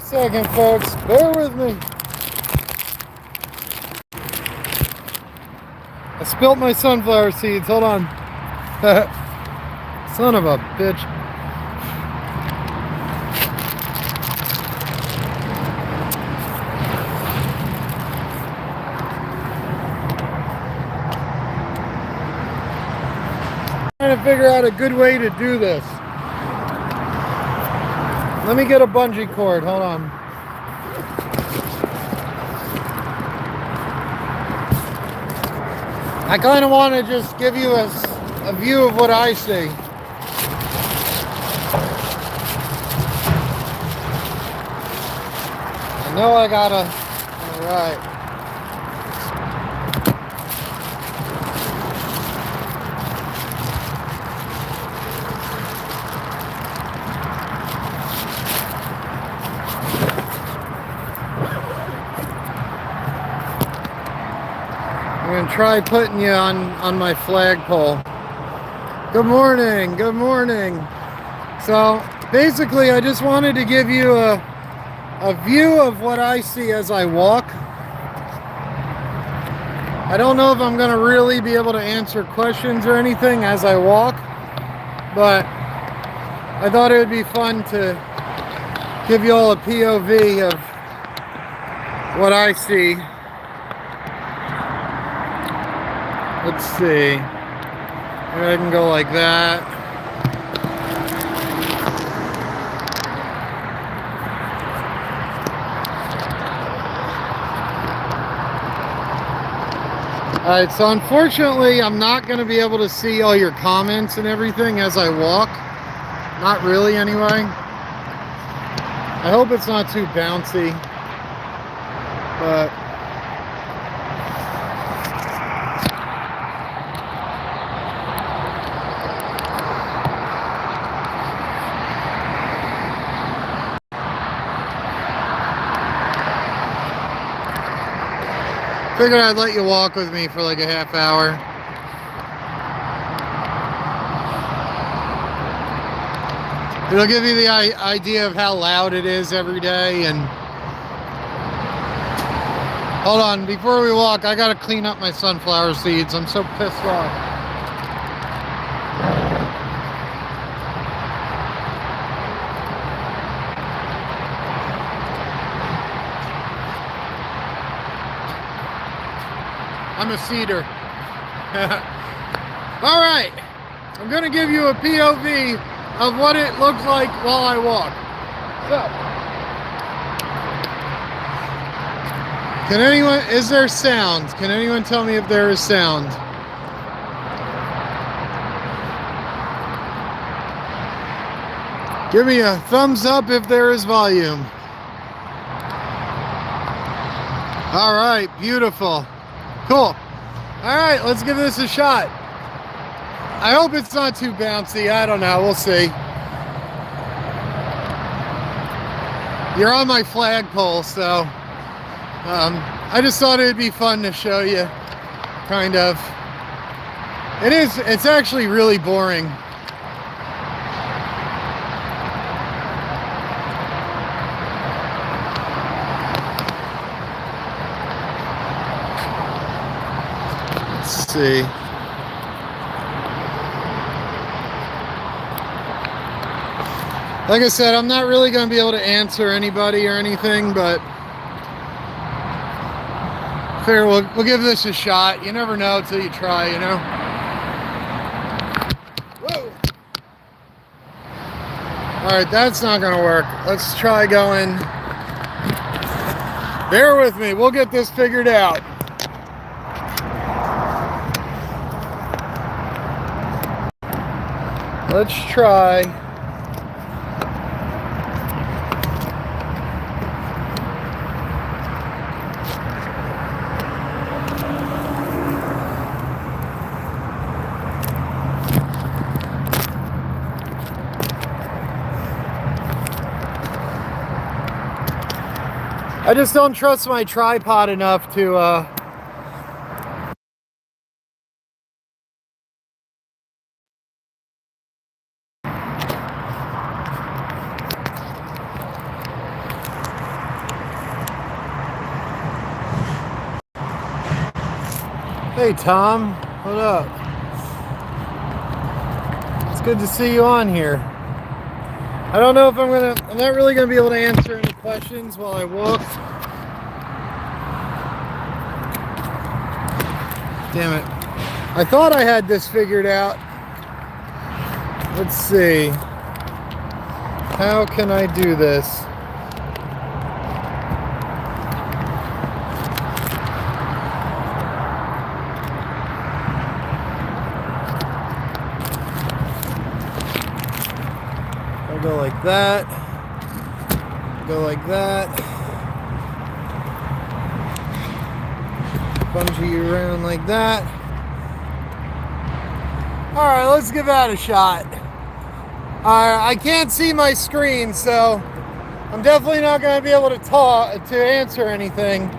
a second, folks. Bear with me. I spilt my sunflower seeds. Hold on. Son of a bitch. Trying to figure out a good way to do this. Let me get a bungee cord. Hold on. I kind of want to just give you a view of what I see. I know I gotta. All right. I'm gonna try putting you on my flagpole. Good morning, good morning. So basically I just wanted to give you a view of what I see as I walk. I don't know if I'm gonna really be able to answer questions or anything as I walk, but I thought it would be fun to give you all a POV of what I see. Let's see. Maybe I can go like that. Alright, so unfortunately I'm not going to be able to see all your comments and everything as I walk. Not really anyway. I hope it's not too bouncy. But figured I'd let you walk with me for like a half hour. It'll give you the idea of how loud it is every day. And hold on, before we walk, I gotta clean up my sunflower seeds. I'm so pissed off. I'm a seeder. All right, I'm gonna give you a POV of what it looks like while I walk. So, is there sound? Can anyone tell me if there is sound? Give me a thumbs up if there is volume. All right, beautiful. Cool. All right, let's give this a shot. I hope it's not too bouncy. I don't know. We'll see. You're on my flagpole, so I just thought it'd be fun to show you, kind of. It's actually really boring. Let's see. Like I said, I'm not really going to be able to answer anybody or anything, but fair, we'll give this a shot. You never know until you try, you know? Whoa! Alright, that's not going to work. Let's try going. Bear with me. We'll get this figured out. Let's try. I just don't trust my tripod enough to Hey Tom, what up? It's good to see you on here. I don't know if I'm not really gonna be able to answer any questions while I walk. Damn it. I thought I had this figured out. Let's see. How can I do this? I'll go like that. Go like that. Bungee you around like that. Alright, let's give that a shot. I can't see my screen, so I'm definitely not going to be able to answer anything.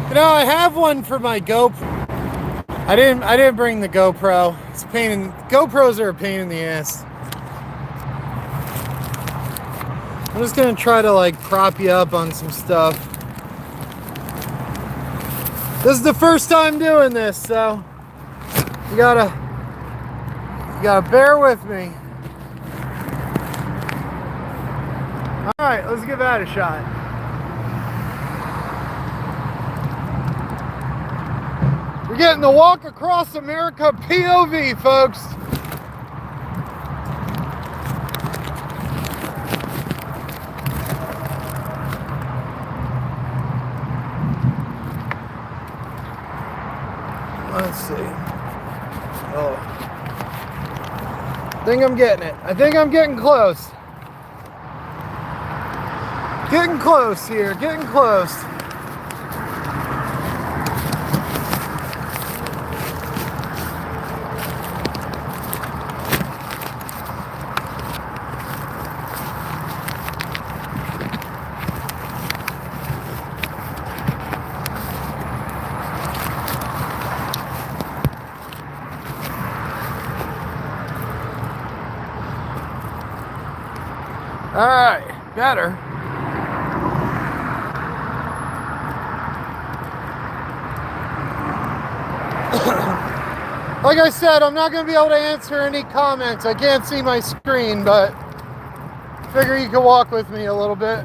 You know, I have one for my GoPro. I didn't bring the GoPro. It's a pain in GoPros are a pain in the ass. I'm just gonna try to like prop you up on some stuff. This is the first time doing this, so you gotta bear with me. All right, let's give that a shot. We're getting the Walk Across America POV, folks. Let's see. Oh. I think I'm getting it. I think I'm getting close. Getting close here. Getting close. All right, better. Like I said, I'm not going to be able to answer any comments. I can't see my screen, but figure you can walk with me a little bit.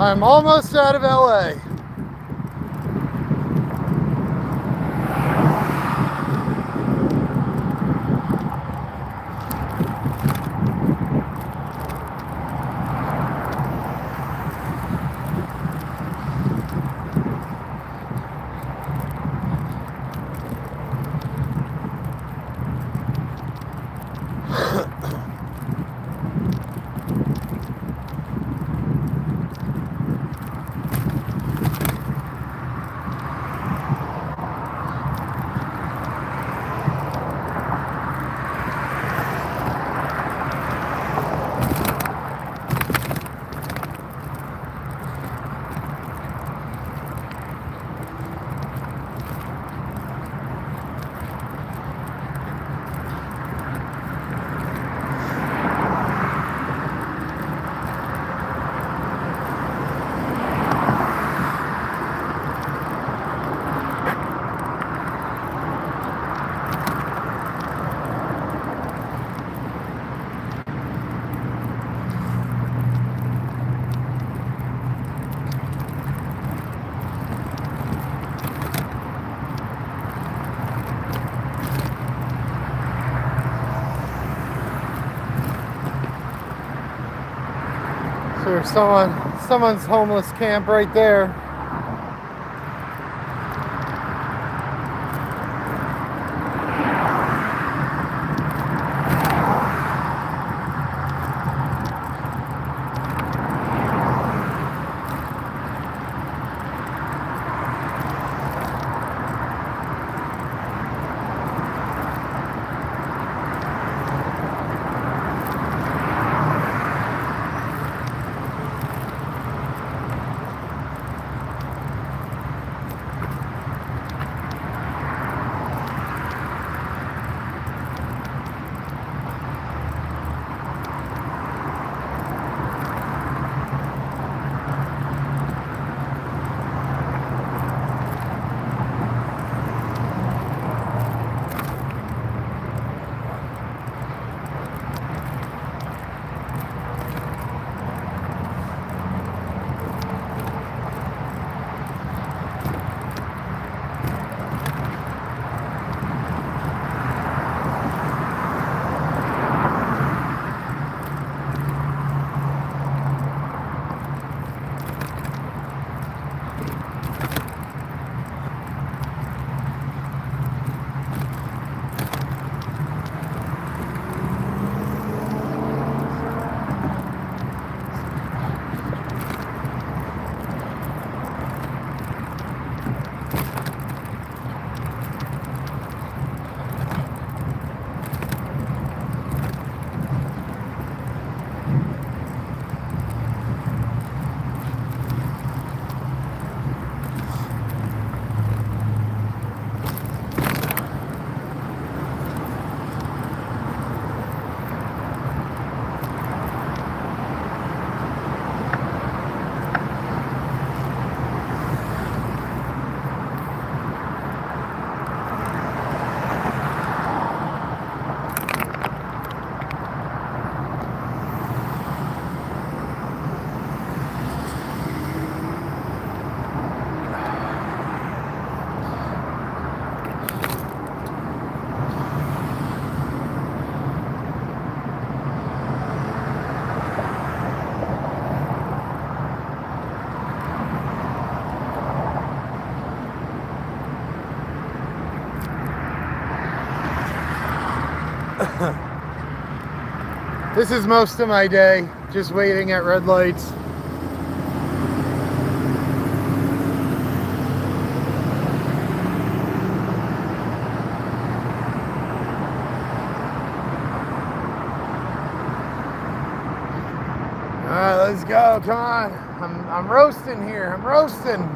I'm almost out of LA. So there's someone's homeless camp right there. This is most of my day, just waiting at red lights. All right, let's go, come on. I'm roasting here, I'm roasting.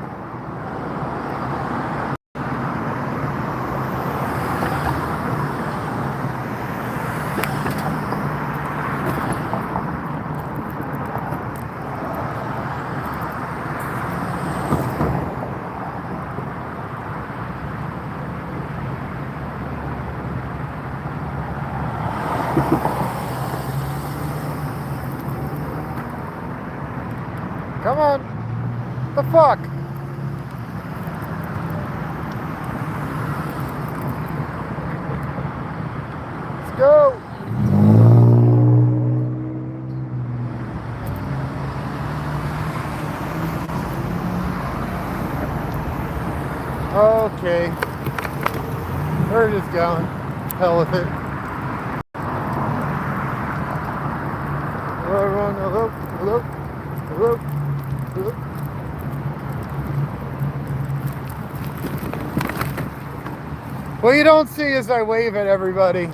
Come on. The fuck? Let's go. Okay. We're just going. Hell with it. Hello, everyone. Hello. Hello. Hello. What you don't see is I wave at everybody.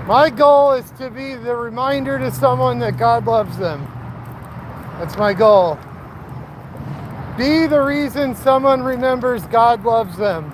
My goal is to be the reminder to someone that God loves them. That's my goal. Be the reason someone remembers God loves them.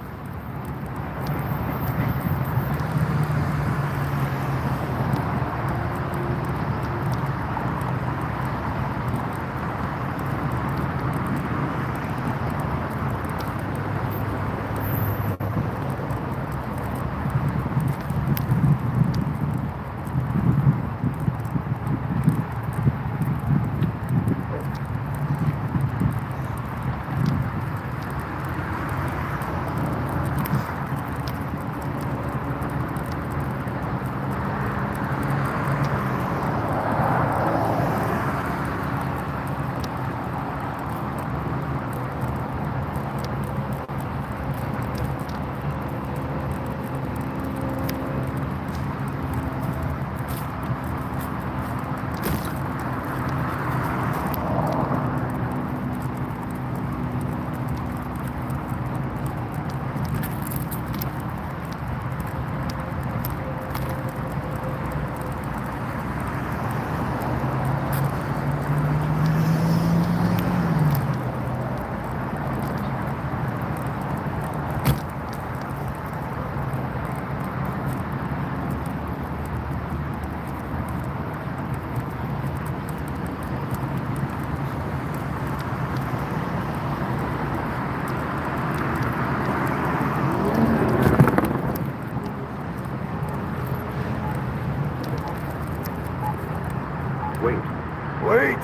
Wait.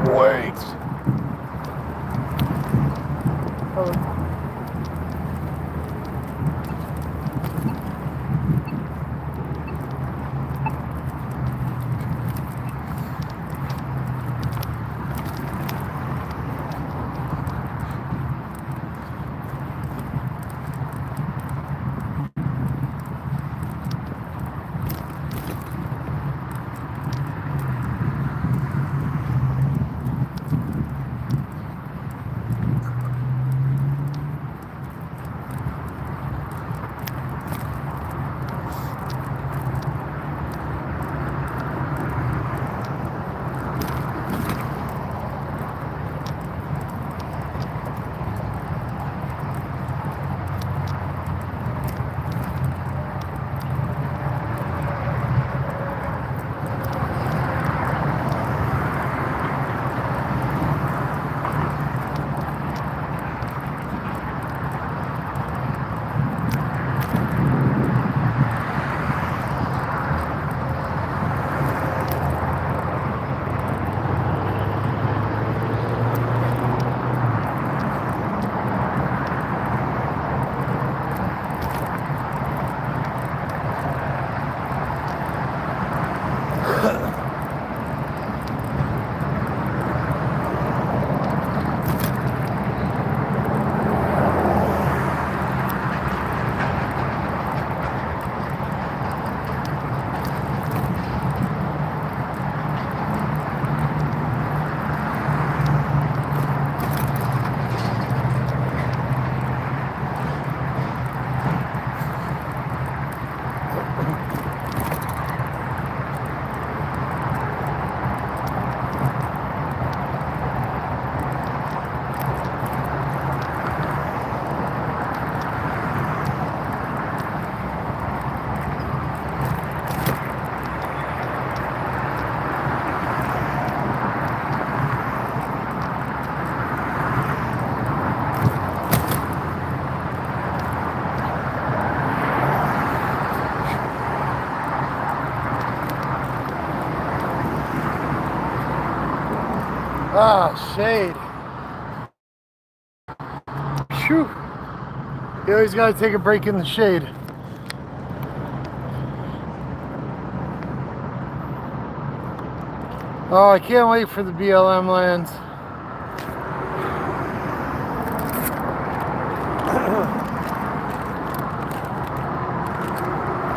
Wait. Ah, shade. Phew. You always gotta take a break in the shade. Oh, I can't wait for the BLM lands.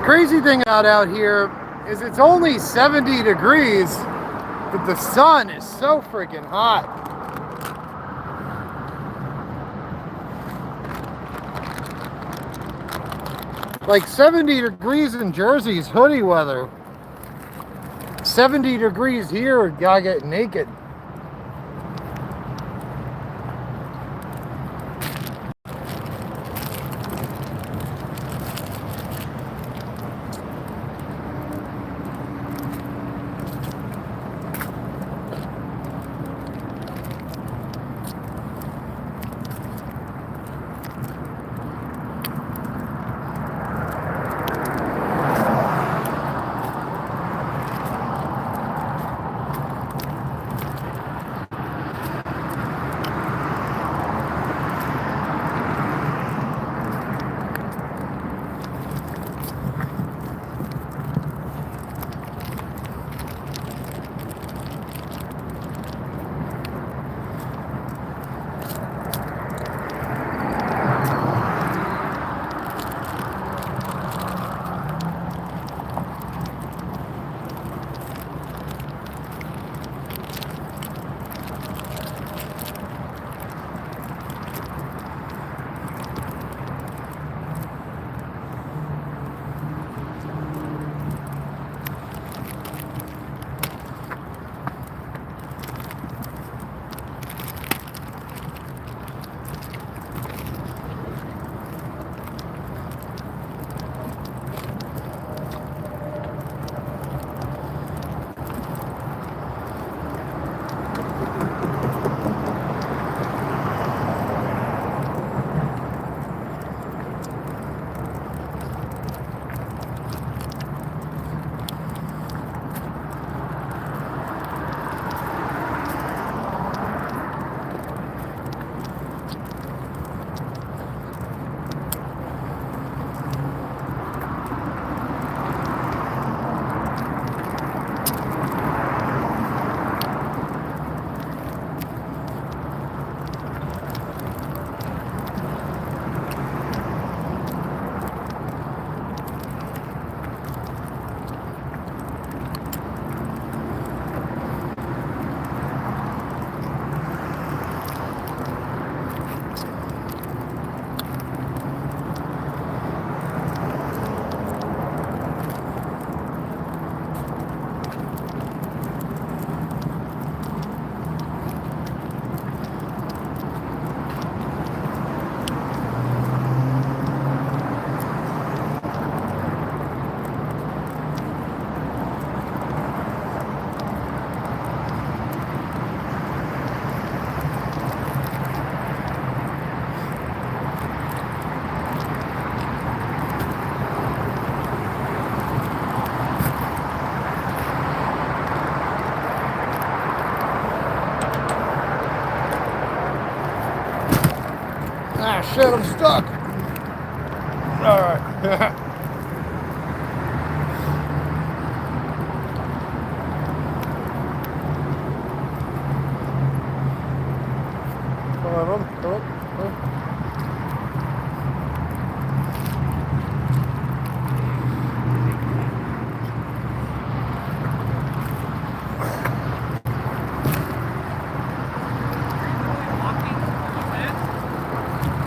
Crazy thing out here is it's only 70 degrees, but the sun is so freaking hot. Like 70 degrees in Jersey is hoodie weather. 70 degrees here, gotta get naked. man, I'm stuck. All right.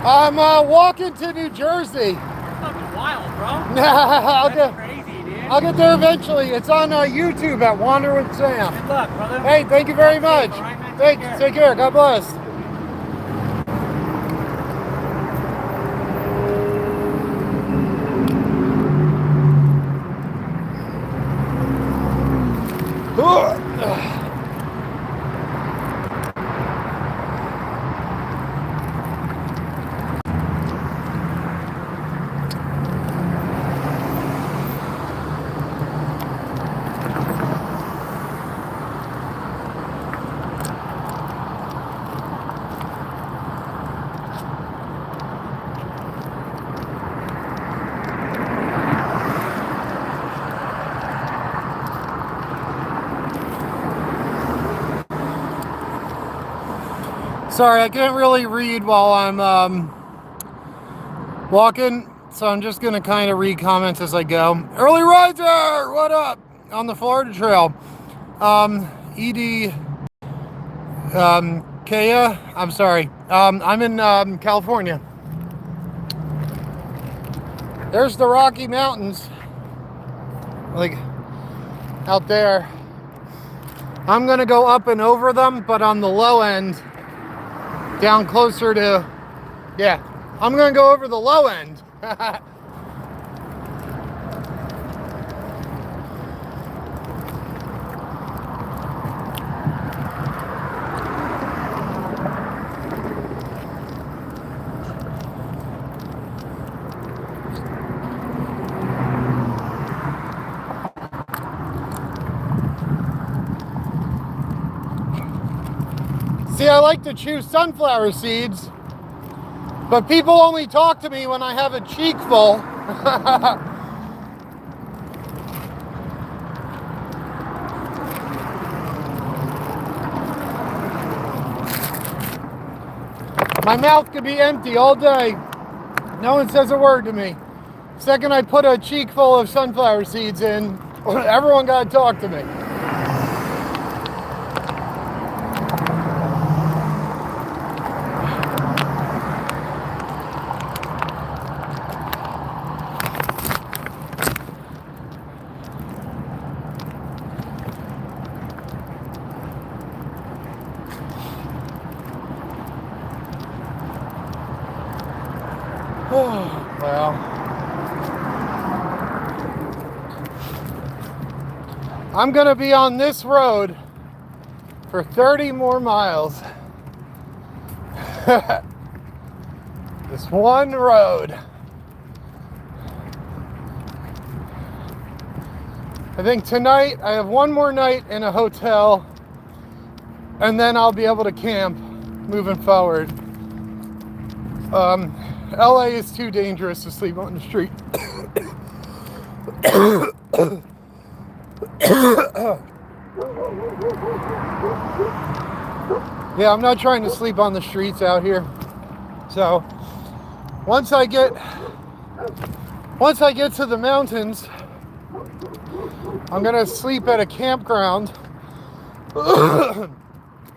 I'm walking to New Jersey. That's fucking wild, bro. That's crazy, dude. I'll get there eventually. It's on YouTube at Wander with Sam. Good luck, brother. Hey, thank you very much. All right, man. Thanks. Take care. God bless. Sorry, I can't really read while I'm walking, so I'm just going to kind of read comments as I go. Early riser, what up? On the Florida Trail. ED Kaya, I'm sorry. I'm in California. There's the Rocky Mountains, like out there. I'm going to go up and over them, but on the low end. Down closer to, yeah, I'm gonna go over the low end. See, I like to choose sunflower seeds, but people only talk to me when I have a cheek full. My mouth could be empty all day. No one says a word to me. Second I put a cheek full of sunflower seeds in, everyone gotta talk to me. Well, I'm gonna be on this road for 30 more miles. This one road. I think tonight I have one more night in a hotel, and then I'll be able to camp moving forward. LA is too dangerous to sleep on the street. Yeah, I'm not trying to sleep on the streets out here. So once I get to the mountains, I'm gonna sleep at a campground,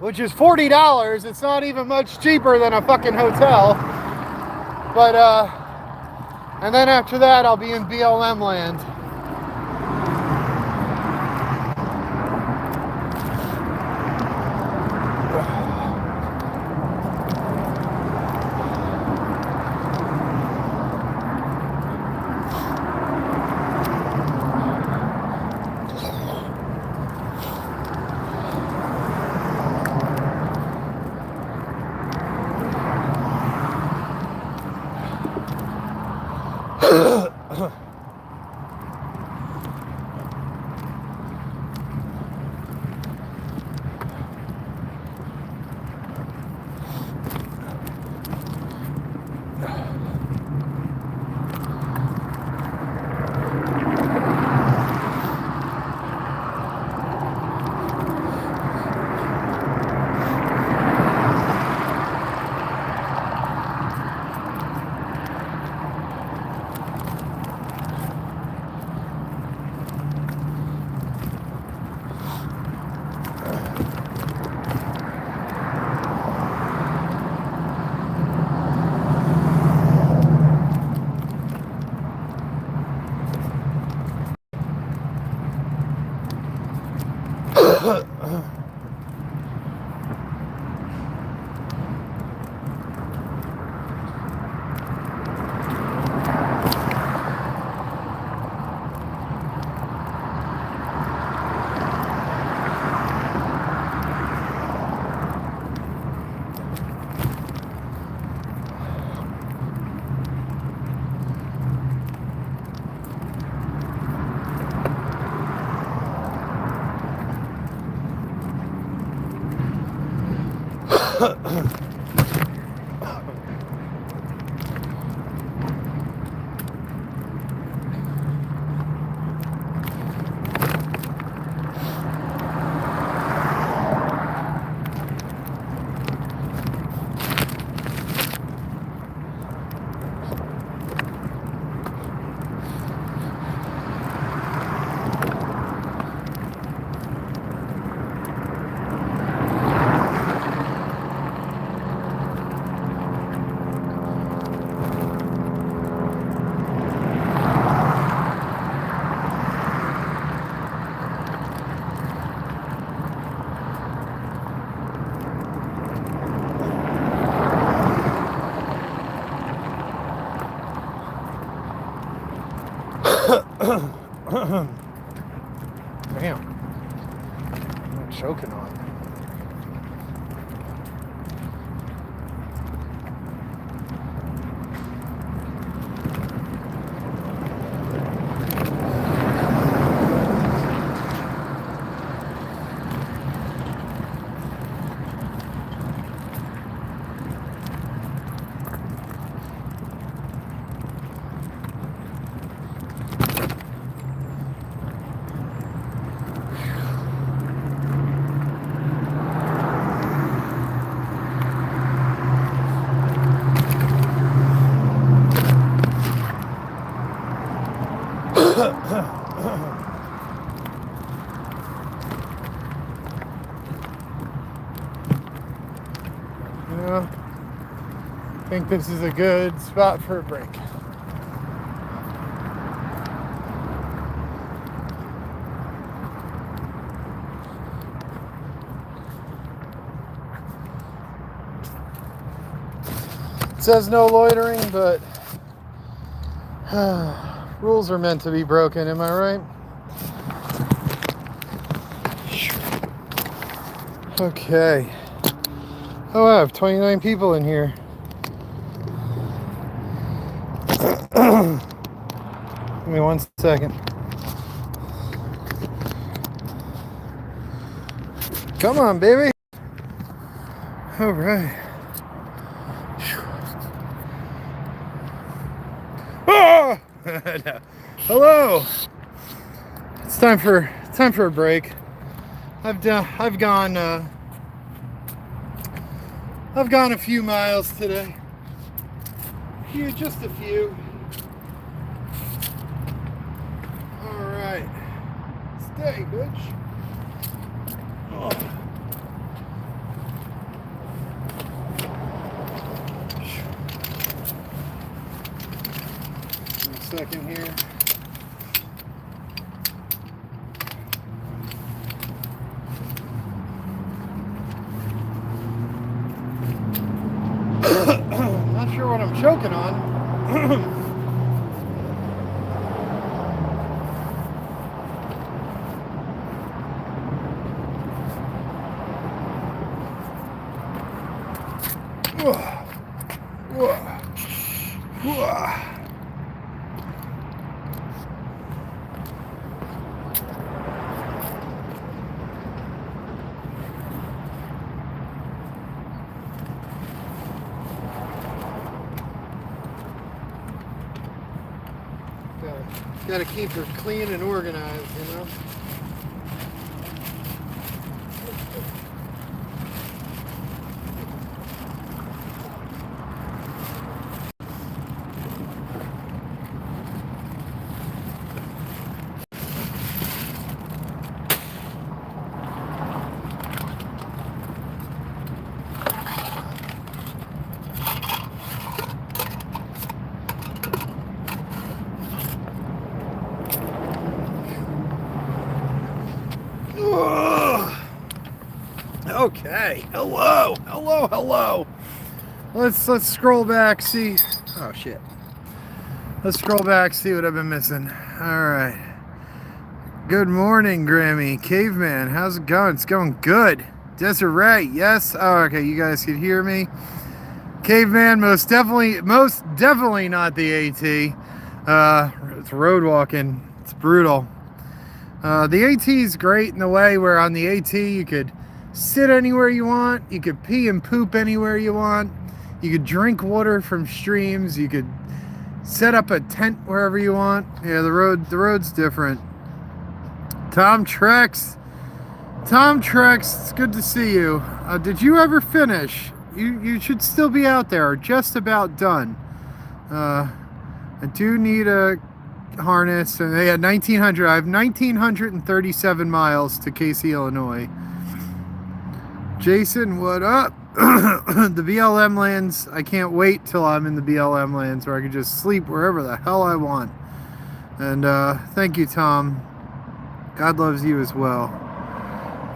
which is $40. It's not even much cheaper than a fucking hotel. But and then after that, I'll be in BLM land. Damn. I'm choking on it. Yeah, I think this is a good spot for a break. It says no loitering, but rules are meant to be broken, am I right? Okay. Oh, I have 29 people in here. Give me 1 second. Come on, baby. All right. Oh! No. Hello. It's time for a break. I've gone a few miles today. Just a few. All right. Stay, bitch. Oh. Second here. Not sure what I'm choking on. Gotta keep her clean and organized, you know? Okay. Hello. Let's scroll back, see. Oh shit. Let's scroll back, see what I've been missing. All right. Good morning, Grammy. Caveman, how's it going? It's going good. Desiree, yes. Oh, okay. You guys can hear me. Caveman, most definitely not the AT. It's road walking. It's brutal. The AT is great in the way where on the AT you could sit anywhere you want. You could pee and poop anywhere you want. You could drink water from streams. You could set up a tent wherever you want. Yeah, the road's different. Tom Trex, it's good to see you. Did you ever finish? You should still be out there, or just about done. I do need a harness, and yeah, 1900. I have 1937 miles to Casey, Illinois. Jason, what up? The BLM lands. I can't wait till I'm in the BLM lands where I can just sleep wherever the hell I want. And thank you, Tom. God loves you as well.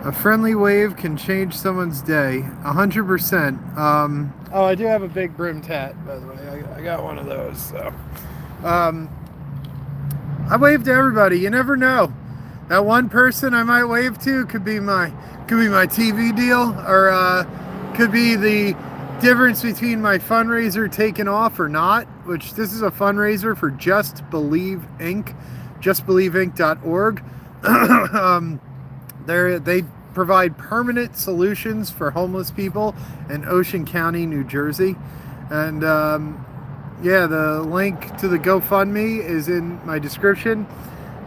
A friendly wave can change someone's day. 100%. Oh, I do have a big brim tat, by the way. I got one of those. So, I wave to everybody. You never know. That one person I might wave to could be my TV deal, or could be the difference between my fundraiser taking off or not. Which this is a fundraiser for Just Believe Inc. JustBelieveInc.org. They provide permanent solutions for homeless people in Ocean County, New Jersey. And yeah, the link to the GoFundMe is in my description.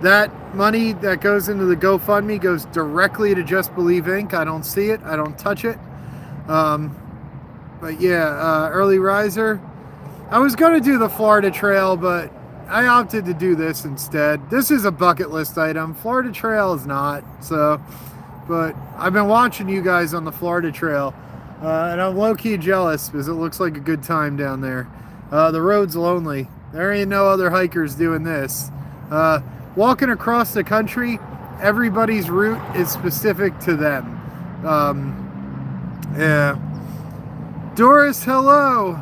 That money that goes into the GoFundMe goes directly to Just Believe Inc. I don't see it. I don't touch it. But yeah, early riser. I was going to do the Florida Trail, but I opted to do this instead. This is a bucket list item. Florida Trail is not. So, but I've been watching you guys on the Florida Trail, and I'm low-key jealous because it looks like a good time down there. The road's lonely. There ain't no other hikers doing this. Walking across the country, everybody's route is specific to them. Yeah. Doris, hello.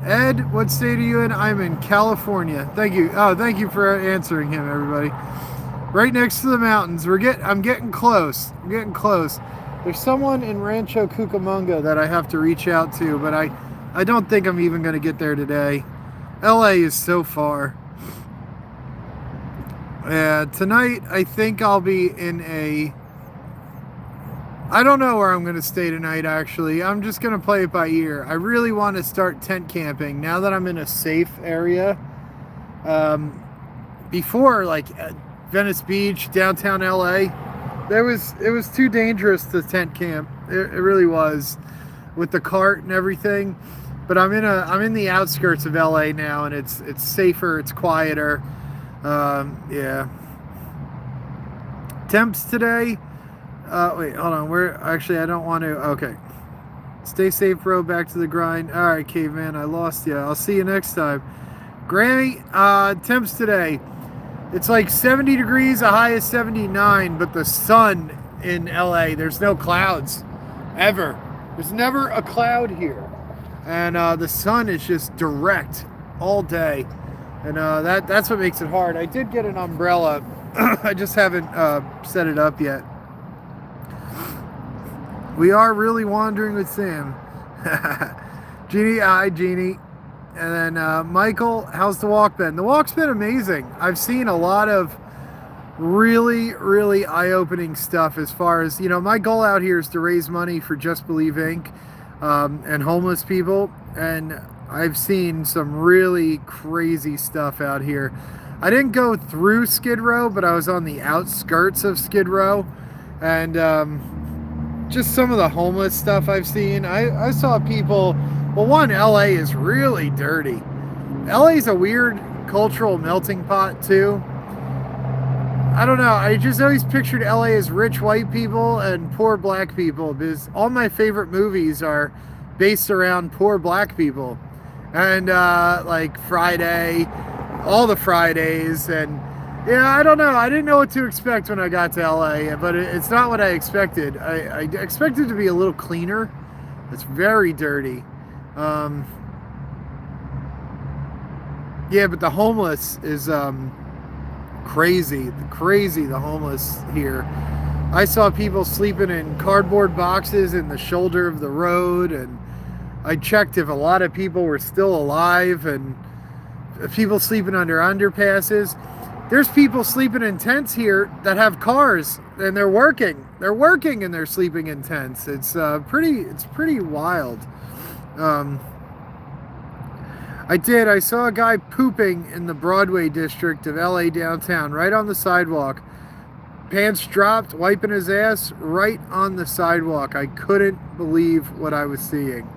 Ed, what state are you in? I'm in California. Thank you. Oh, thank you for answering him, everybody. Right next to the mountains. I'm getting close. There's someone in Rancho Cucamonga that I have to reach out to, but I don't think I'm even going to get there today. LA is so far. Yeah, tonight I think I'll be in a... I don't know where I'm going to stay tonight, actually. I'm just going to play it by ear. I really want to start tent camping now that I'm in a safe area. Before, like Venice Beach, downtown LA, it was too dangerous to tent camp. It really was, with the cart and everything. But I'm in the outskirts of LA now, and it's safer, it's quieter. Yeah. Temps today. Wait, hold on. I don't want to. Okay. Stay safe, bro. Back to the grind. All right, caveman. I lost you. I'll see you next time. Grammy, temps today. It's like 70 degrees, a high of 79, but the sun in LA, there's no clouds. Ever. There's never a cloud here. And the sun is just direct all day. And that's what makes it hard. I did get an umbrella. I just haven't set it up yet. We are really wandering with Sam. Jeannie, hi, Jeannie. And then Michael, how's the walk been? The walk's been amazing. I've seen a lot of really, really eye-opening stuff as far as, my goal out here is to raise money for Just Believe Inc. And homeless people. And I've seen some really crazy stuff out here. I didn't go through Skid Row, but I was on the outskirts of Skid Row. And just some of the homeless stuff I've seen. I saw people, well, one, LA is really dirty. LA is a weird cultural melting pot too. I don't know, I just always pictured LA as rich white people and poor black people, because all my favorite movies are based around poor black people. And like Friday, all the Fridays, and yeah, I don't know. I didn't know what to expect when I got to LA, but it's not what I expected. I expected to be a little cleaner. It's very dirty. Yeah, but the homeless is crazy. The homeless here. I saw people sleeping in cardboard boxes in the shoulder of the road, and I checked if a lot of people were still alive, and people sleeping under underpasses. There's people sleeping in tents here that have cars, and they're working. They're working and they're sleeping in tents. It's pretty wild. I saw a guy pooping in the Broadway district of LA downtown, right on the sidewalk. Pants dropped, wiping his ass right on the sidewalk. I couldn't believe what I was seeing.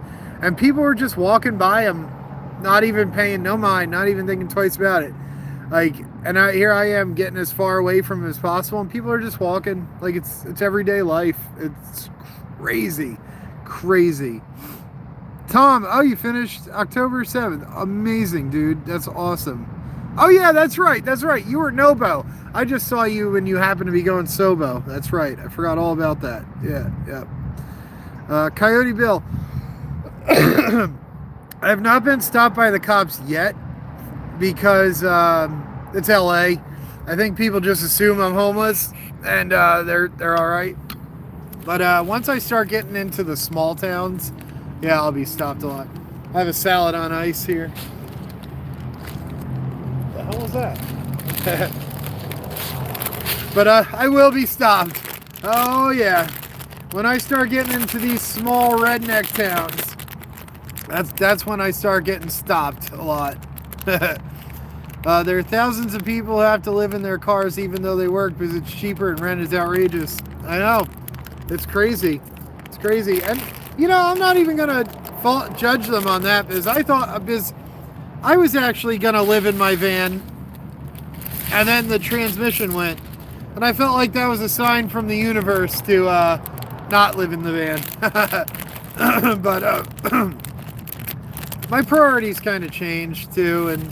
And people were just walking by him, not even paying no mind, not even thinking twice about it. Like, and here I am getting as far away from him as possible, and people are just walking like it's everyday life. It's crazy, crazy. Tom, oh, you finished October 7th. Amazing, dude. That's awesome. Oh, yeah, that's right. That's right. You were Nobo. I just saw you when you happened to be going Sobo. That's right. I forgot all about that. Yeah, yeah. Coyote Bill. I have not been stopped by the cops yet because it's LA. I think people just assume I'm homeless, and they're all right. But once I start getting into the small towns, yeah, I'll be stopped a lot. I have a salad on ice here. What the hell was that? But I will be stopped. Oh yeah. When I start getting into these small redneck towns, that's when I start getting stopped a lot. There are thousands of people who have to live in their cars even though they work because it's cheaper and rent is outrageous. I know. It's crazy. It's crazy. And you know, I'm not even gonna judge them on that because I was actually gonna live in my van, and then the transmission went, and I felt like that was a sign from the universe to not live in the van. But my priorities kind of changed too, and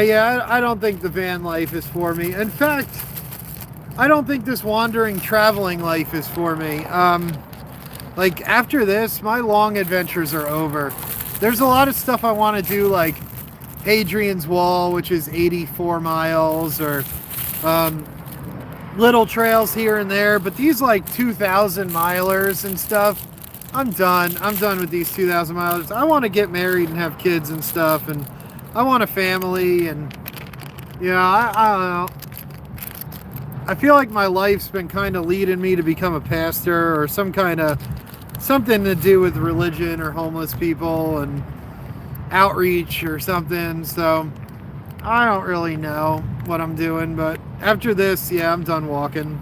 yeah, I don't think the van life is for me. In fact, I don't think this wandering, traveling life is for me. Like, after this, my long adventures are over. There's a lot of stuff I want to do, like Hadrian's Wall, which is 84 miles, or little trails here and there. But these, like, 2,000 milers and stuff, I'm done. I'm done with these 2,000 milers. I want to get married and have kids and stuff, and I want a family, and, you know, I don't know. I feel like my life's been kind of leading me to become a pastor or something to do with religion or homeless people and outreach or something. So I don't really know what I'm doing, but after this, yeah, I'm done walking.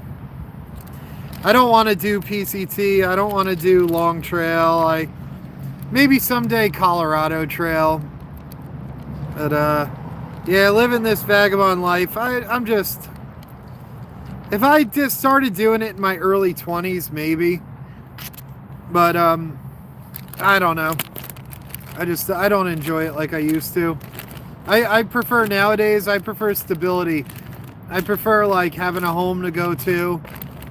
I don't want to do PCT. I don't want to do long trail. Maybe someday Colorado trail. But yeah, living this vagabond life, if I just started doing it in my early 20s, maybe. But, I don't know. I don't enjoy it like I used to. I prefer nowadays, I prefer stability. I prefer, like, having a home to go to.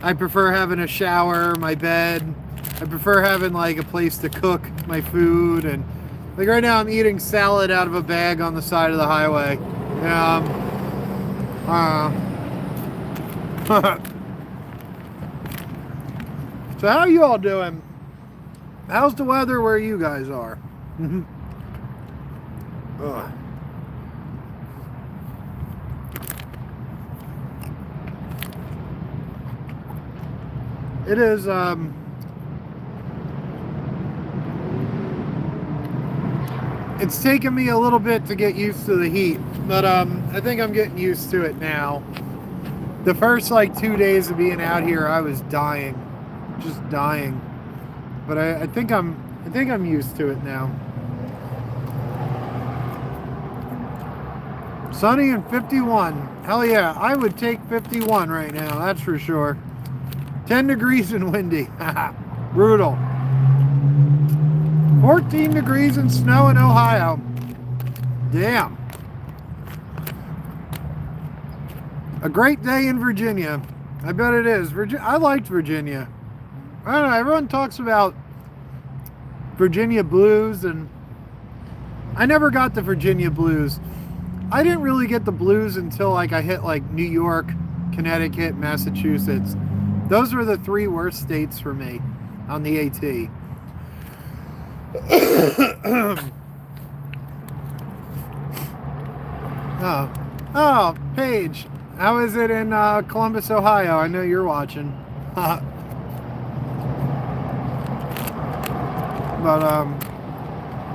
I prefer having a shower, my bed. I prefer having, like, a place to cook my food. And, like, right now I'm eating salad out of a bag on the side of the highway. So how are you all doing? How's the weather where you guys are? It is it's taken me a little bit to get used to the heat, but I think I'm getting used to it now. The first like 2 days of being out here, I was dying, just dying. But I think I'm used to it now. Sunny and 51. Hell yeah, I would take 51 right now, that's for sure. 10 degrees and windy. Brutal. 14 degrees and snow in Ohio. Damn. A great day in Virginia. I bet it is. I liked Virginia. I don't know, everyone talks about Virginia blues, and I never got the Virginia blues. I didn't really get the blues until like I hit like New York, Connecticut, Massachusetts. Those were the 3 worst states for me on the AT. Oh, Paige, how is it in Columbus, Ohio? I know you're watching. But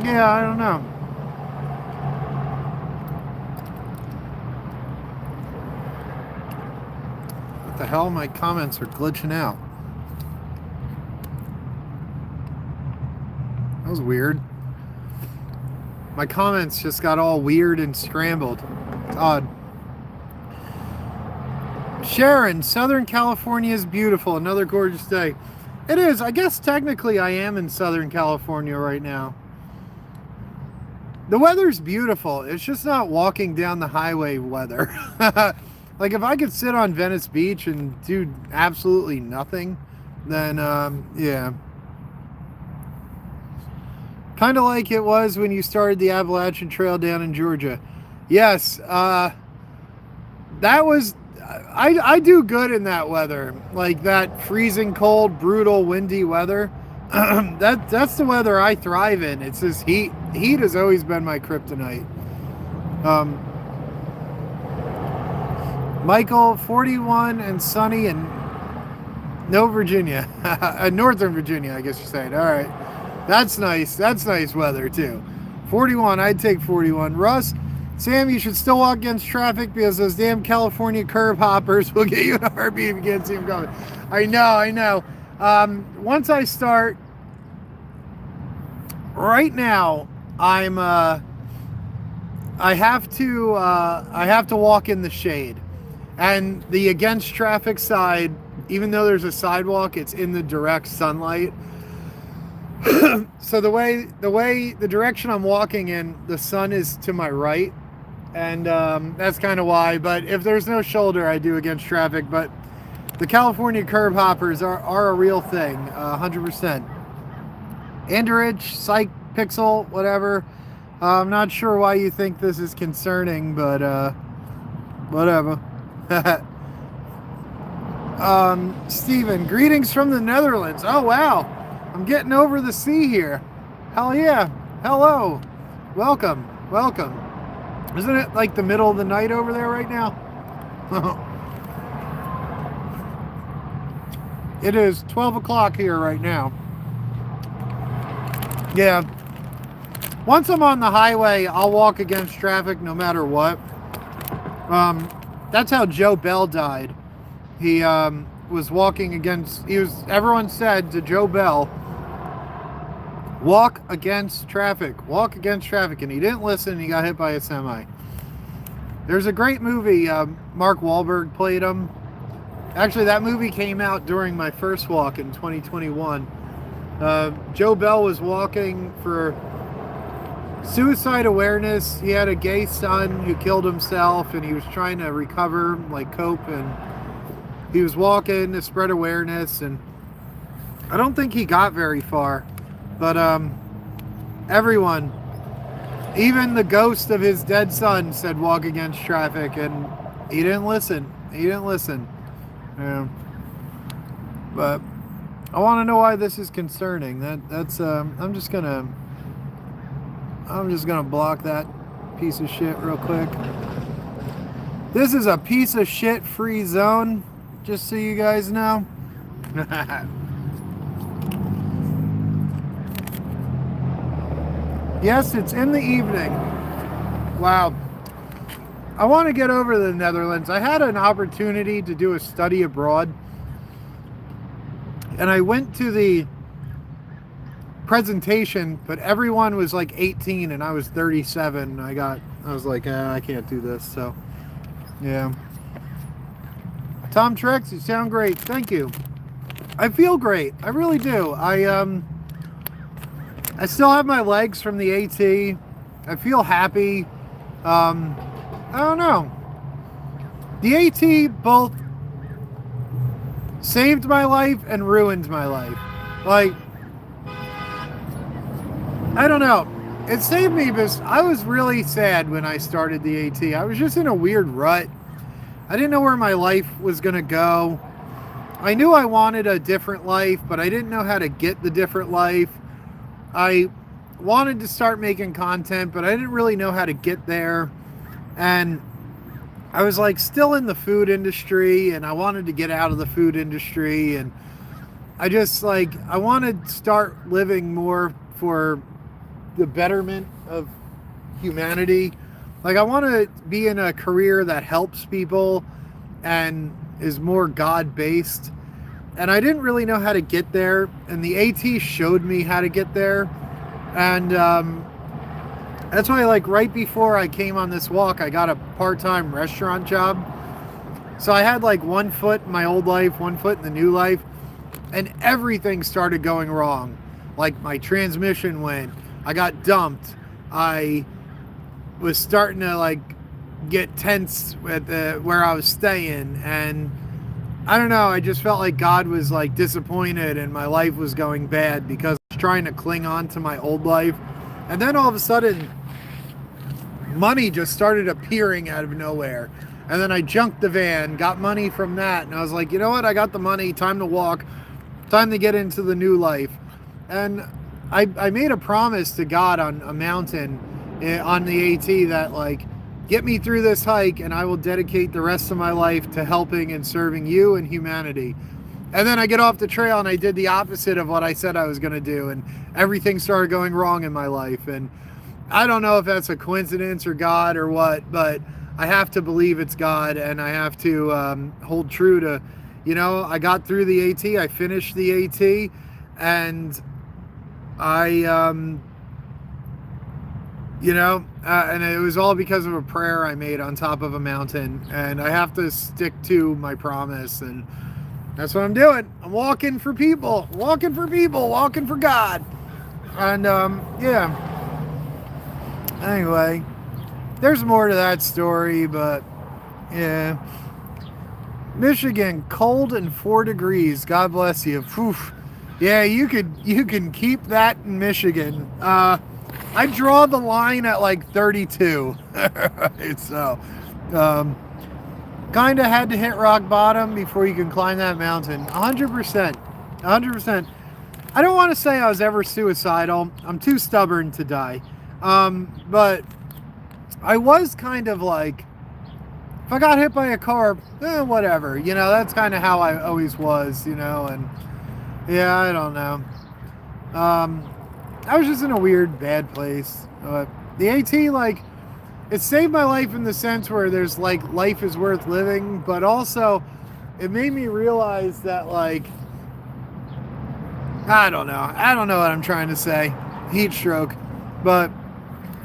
yeah, I don't know. What the hell? My comments are glitching out. That was weird. My comments just got all weird and scrambled. It's odd. Sharon, Southern California is beautiful. Another gorgeous day. It is. I guess technically I am in Southern California right now. The weather's beautiful. It's just not walking down the highway weather. Like if I could sit on Venice Beach and do absolutely nothing, then yeah. Kind of like it was when you started the Appalachian Trail down in Georgia. Yes, that was... I do good in that weather. Like that freezing cold, brutal, windy weather. That's the weather I thrive in. It's this heat. Heat has always been my kryptonite. Michael, 41 and sunny in Virginia. Northern Virginia, I guess you're saying. All right. That's nice. That's nice weather, too. 41. I'd take 41. Russ, Sam, you should still walk against traffic because those damn California curb hoppers will get you in a heartbeat if you can't see them coming. I know. Once I start, right now, I have to walk in the shade. And the against traffic side, even though there's a sidewalk, it's in the direct sunlight. So the direction I'm walking in, the sun is to my right, and that's kind of why. But if there's no shoulder, I do against traffic. But the California curb hoppers are a real thing, 100%. Anderich, Psych, Pixel, whatever. I'm not sure why you think this is concerning, but whatever. Steven, greetings from the Netherlands. Oh, wow. I'm getting over the sea here. Hell yeah. Hello. Welcome. Isn't it like the middle of the night over there right now? It is 12 o'clock here right now. Yeah. Once I'm on the highway, I'll walk against traffic no matter what. That's how Joe Bell died. He was walking against... Everyone said to Joe Bell, walk against traffic, and he didn't listen, and he got hit by a semi. There's a great movie, Mark Wahlberg played him. Actually, that movie came out during my first walk in 2021. Joe Bell was walking for suicide awareness. He had a gay son who killed himself, and he was trying to recover, like cope, and he was walking to spread awareness, and I don't think he got very far. But everyone, even the ghost of his dead son, said walk against traffic, and he didn't listen. Yeah. But I want to know why this is concerning. That's I'm just gonna block that piece of shit real quick. This is a piece of shit free zone, just so you guys know. Yes, it's in the evening. Wow. I want to get over to the Netherlands. I had an opportunity to do a study abroad, and I went to the presentation, but everyone was like 18 and I was 37. I was like, I can't do this. So yeah. Tom Trex, you sound great. Thank you. I feel great. I really do. I still have my legs from the AT. I feel happy. I don't know. The AT both saved my life and ruined my life. Like, I don't know. It saved me because I was really sad when I started the AT. I was just in a weird rut. I didn't know where my life was going to go. I knew I wanted a different life, but I didn't know how to get the different life. I wanted to start making content, but I didn't really know how to get there. And I was like still in the food industry, and I wanted to get out of the food industry, and I just like I want to start living more for the betterment of humanity. Like I want to be in a career that helps people and is more God-based. And I didn't really know how to get there, and the AT showed me how to get there. And that's why, like, right before I came on this walk, I got a part-time restaurant job. So I had like one foot in my old life, one foot in the new life, and everything started going wrong. Like my transmission went, I got dumped, I was starting to like get tense at where I was staying, and I don't know, I just felt like God was like disappointed and my life was going bad because I was trying to cling on to my old life. And then all of a sudden, money just started appearing out of nowhere. And then I junked the van, got money from that, and I was like, you know what, I got the money, time to walk, time to get into the new life. And I made a promise to God on a mountain on the AT that like, get me through this hike and I will dedicate the rest of my life to helping and serving you and humanity. And then I get off the trail and I did the opposite of what I said I was going to do, and everything started going wrong in my life. And I don't know if that's a coincidence or God or what, but I have to believe it's God, and I have to hold true to, you know, I got through the AT, I finished the AT, and I you know, and it was all because of a prayer I made on top of a mountain, and I have to stick to my promise, and that's what I'm doing. I'm walking for people, walking for people, walking for God. And yeah, anyway, there's more to that story, but yeah. Michigan, cold and 4 degrees. God bless you. Oof. Yeah, you can keep that in Michigan. I draw the line at like 32. So, kind of had to hit rock bottom before you can climb that mountain. 100%. 100%. I don't want to say I was ever suicidal. I'm too stubborn to die. But I was kind of like, if I got hit by a car, whatever. You know, that's kind of how I always was, you know, and yeah, I don't know. I was just in a weird, bad place. The AT, like, it saved my life in the sense where there's, like, life is worth living, but also it made me realize that, like, I don't know what I'm trying to say. Heat stroke. But,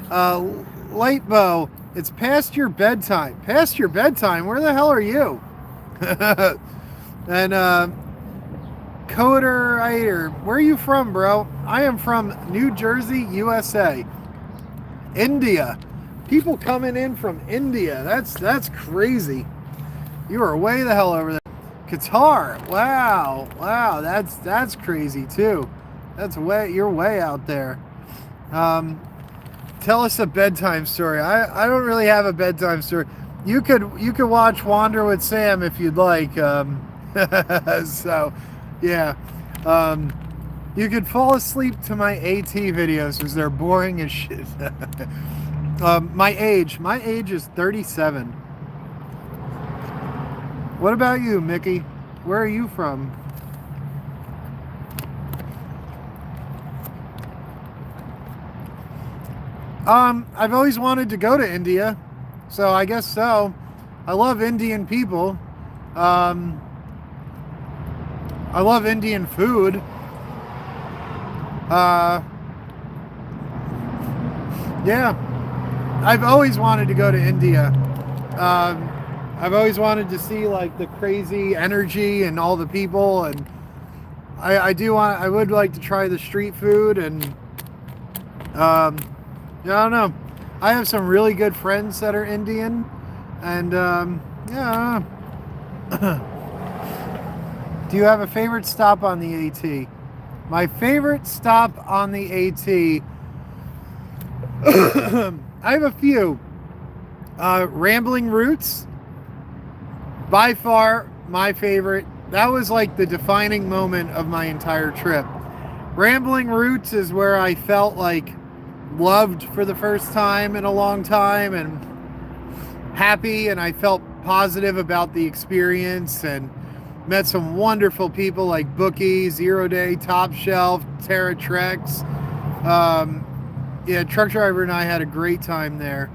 Light Bow, it's past your bedtime. Past your bedtime? Where the hell are you? And, Coder Eider, where are you from, bro? I am from New Jersey, USA. India. People coming in from India. That's crazy. You are way the hell over there. Qatar. Wow. Wow, that's crazy too. You're way out there. Tell us a bedtime story. I don't really have a bedtime story. You could watch Wander with Sam if you'd like. So yeah, you could fall asleep to my AT videos because they're boring as shit. My age is 37. What about you, Mickey? Where are you from? I've always wanted to go to India, so I guess so. I love Indian people. I love Indian food. Yeah, I've always wanted to go to India. I've always wanted to see like the crazy energy and all the people, and I would like to try the street food, and yeah, I don't know. I have some really good friends that are Indian, and yeah. I don't know. Do you have a favorite stop on the AT? My favorite stop on the AT, I have a few. Rambling Roots, by far my favorite. That was like the defining moment of my entire trip. Rambling Roots is where I felt like loved for the first time in a long time, and happy and I felt positive about the experience, and met some wonderful people like Bookie, Zero Day, Top Shelf, Terra Trex. Yeah, truck driver and I had a great time there.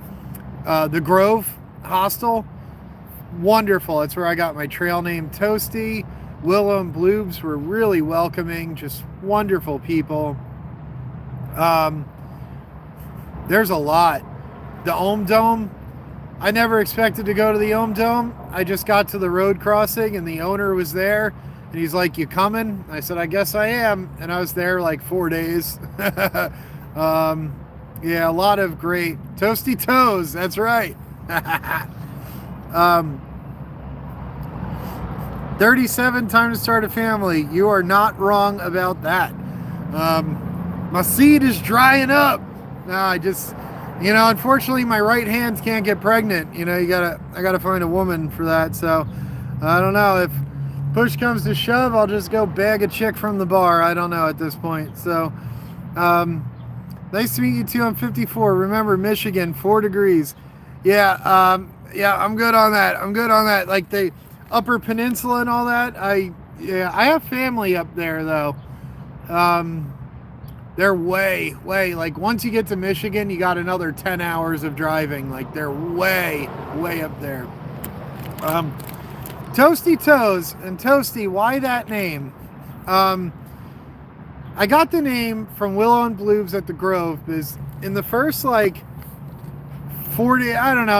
The Grove Hostel, wonderful. That's where I got my trail name, Toasty. Willow and Bloobs were really welcoming, just wonderful people. There's a lot. The Ohm Dome, I never expected to go to the Ohm Dome. I just got to the road crossing and the owner was there and he's like, "You coming?" I said, "I guess I am." And I was there like 4 days. Yeah, a lot of great toasty toes. That's right. 37 time to start a family. You are not wrong about that. My seed is drying up. No, I just, unfortunately my right hand can't get pregnant. I gotta find a woman for that. So I don't know, if push comes to shove, I'll just go bag a chick from the bar. I don't know at this point. So, nice to meet you too. I'm 54. Remember, Michigan, 4 degrees. Yeah, I'm good on that. Like the Upper Peninsula and all that. I have family up there though. They're way, like once you get to Michigan, you got another 10 hours of driving. Like they're way up there. Toasty Toes and Toasty, why that name? I got the name from Willow and Bloobs at the Grove because in the first in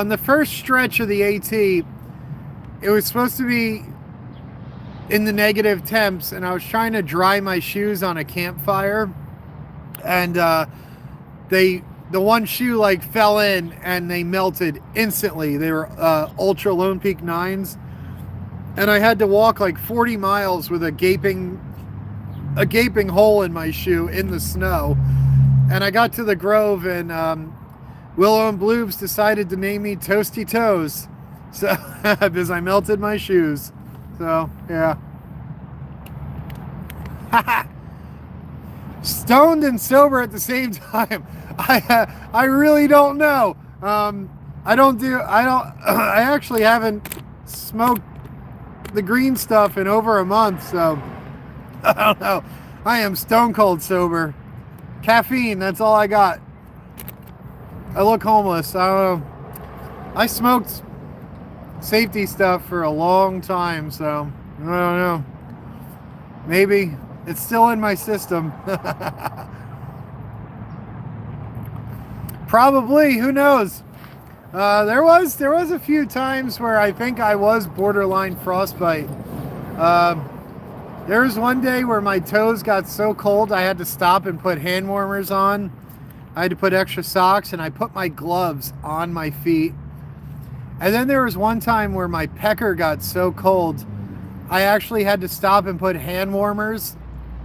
the first stretch of the AT, it was supposed to be in the negative temps, and I was trying to dry my shoes on a campfire, and the one shoe like fell in and they melted instantly. They were Ultra Lone Peak 9s, and I had to walk like 40 miles with a gaping hole in my shoe in the snow. And I got to the Grove, and Willow and Bloobs decided to name me Toasty Toes, so because I melted my shoes. So yeah. Stoned and sober at the same time. I really don't know. I actually haven't smoked the green stuff in over a month, so I don't know. I am stone cold sober. Caffeine, that's all I got. I look homeless. I don't know. I smoked safety stuff for a long time, so I don't know. Maybe it's still in my system. Probably, who knows? There was a few times where I think I was borderline frostbite. There was one day where my toes got so cold I had to stop and put hand warmers on. I had to put extra socks, and I put my gloves on my feet. And then there was one time where my pecker got so cold I actually had to stop and put hand warmers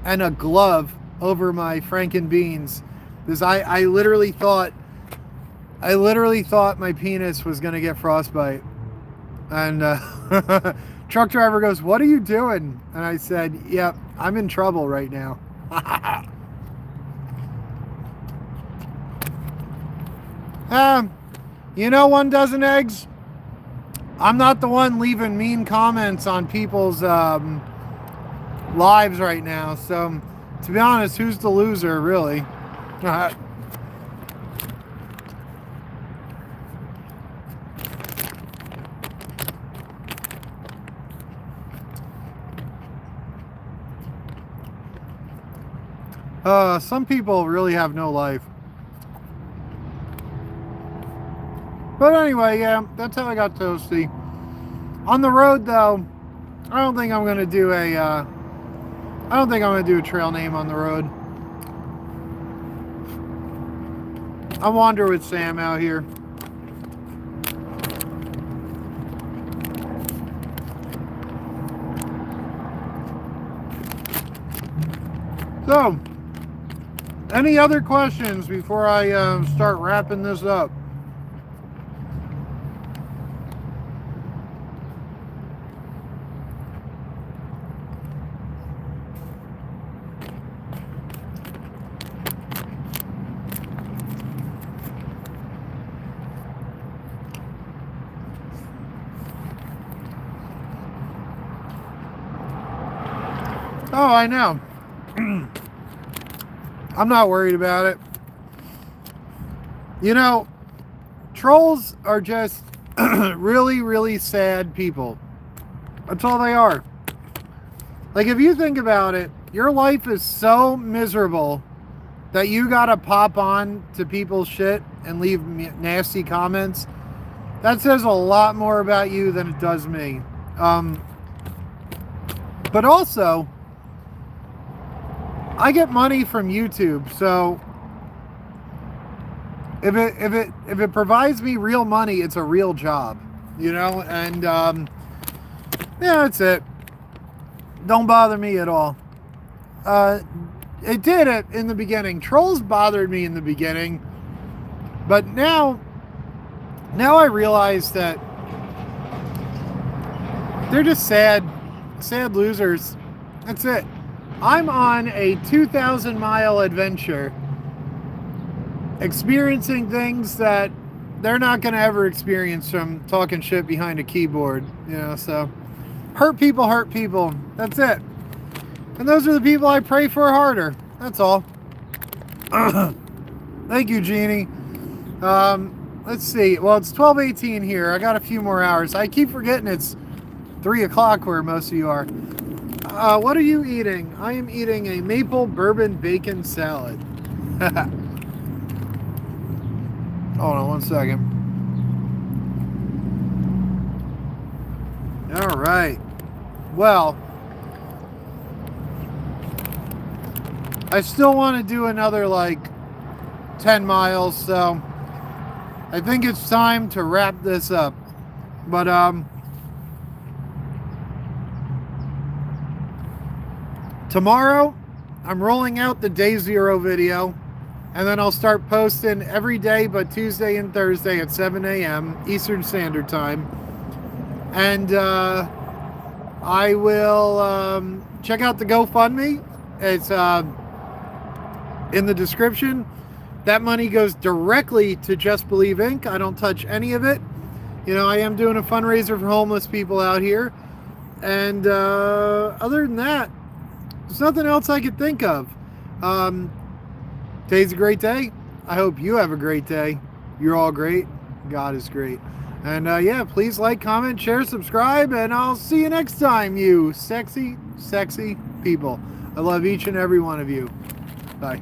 and a glove over my Franken beans, because I literally thought my penis was gonna get frostbite. And truck driver goes, "What are you doing?" And I said, "Yep, I'm in trouble right now." 1 dozen eggs. I'm not the one leaving mean comments on people's lives right now. So, to be honest, who's the loser, really? Some people really have no life. But anyway, yeah, that's how I got toasty. On the road, though, I don't think I'm gonna do a trail name on the road. I wander with Sam out here. So, any other questions before I start wrapping this up? Oh, I know. I'm not worried about it. You know, trolls are just really, really sad people. That's all they are. Like, if you think about it, your life is so miserable that you gotta pop on to people's shit and leave nasty comments. That says a lot more about you than it does me. But also, I get money from YouTube, so if it provides me real money, it's a real job, you know. And yeah, that's it. Don't bother me at all. It did it in the beginning. Trolls bothered me in the beginning, but now I realize that they're just sad losers. That's it. I'm on a 2,000-mile adventure, experiencing things that they're not going to ever experience from talking shit behind a keyboard, you know. So hurt people. That's it. And those are the people I pray for harder. That's all. Thank you, Jeannie. Let's see. Well, it's 12:18 here. I got a few more hours. I keep forgetting it's 3 o'clock where most of you are. What are you eating? I am eating a maple bourbon bacon salad. Hold on one second. All right. Well, I still want to do another like 10 miles, so I think it's time to wrap this up. But tomorrow I'm rolling out the day 0 video, and then I'll start posting every day but Tuesday and Thursday at 7 a.m. Eastern Standard Time. And I will check out the GoFundMe. It's in the description. That money goes directly to Just Believe Inc. I don't touch any of it. You know, I am doing a fundraiser for homeless people out here. And other than that, there's nothing else I could think of. Today's a great day. I hope you have a great day. You're all great. God is great. And yeah, please like, comment, share, subscribe, and I'll see you next time, you sexy, sexy people. I love each and every one of you. Bye.